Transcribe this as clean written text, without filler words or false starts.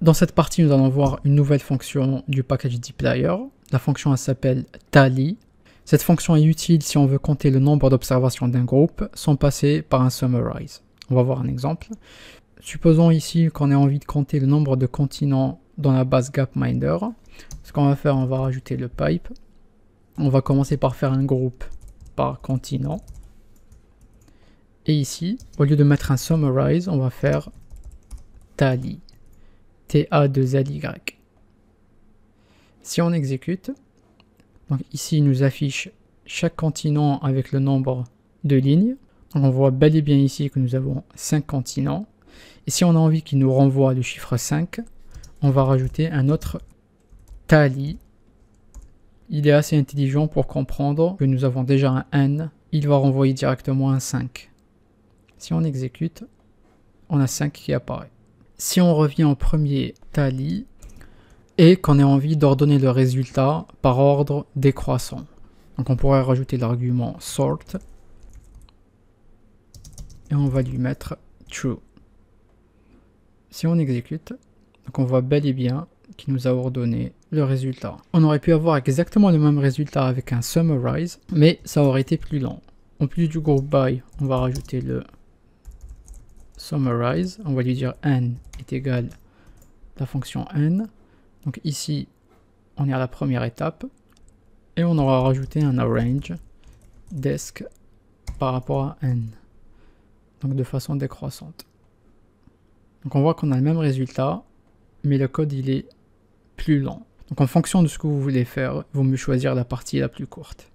Dans cette partie, nous allons voir une nouvelle fonction du package dplyr. La fonction elle s'appelle tally. Cette fonction est utile si on veut compter le nombre d'observations d'un groupe sans passer par un summarize. On va voir un exemple. Supposons ici qu'on ait envie de compter le nombre de continents dans la base Gapminder. Ce qu'on va faire, on va rajouter le pipe. On va commencer par faire un groupe par continent. Et ici, au lieu de mettre un summarize, on va faire tally. T-A-2-L-Y. Si on exécute, donc ici il nous affiche chaque continent avec le nombre de lignes. On voit bel et bien ici que nous avons 5 continents. Et si on a envie qu'il nous renvoie le chiffre 5, on va rajouter un autre tally. Il est assez intelligent pour comprendre que nous avons déjà un n. Il va renvoyer directement un 5. Si on exécute, on a 5 qui apparaît. Si on revient au premier tally et qu'on ait envie d'ordonner le résultat par ordre décroissant, donc on pourrait rajouter l'argument sort et on va lui mettre true. Si on exécute, donc on voit bel et bien qu'il nous a ordonné le résultat. On aurait pu avoir exactement le même résultat avec un summarize, mais ça aurait été plus lent. En plus du group by, on va rajouter le summarize, on va lui dire n est égal à la fonction n. Donc ici, on est à la première étape et on aura rajouté un arrange desc par rapport à n, donc de façon décroissante. Donc on voit qu'on a le même résultat, mais le code il est plus lent. Donc en fonction de ce que vous voulez faire, il vaut mieux choisir la partie la plus courte.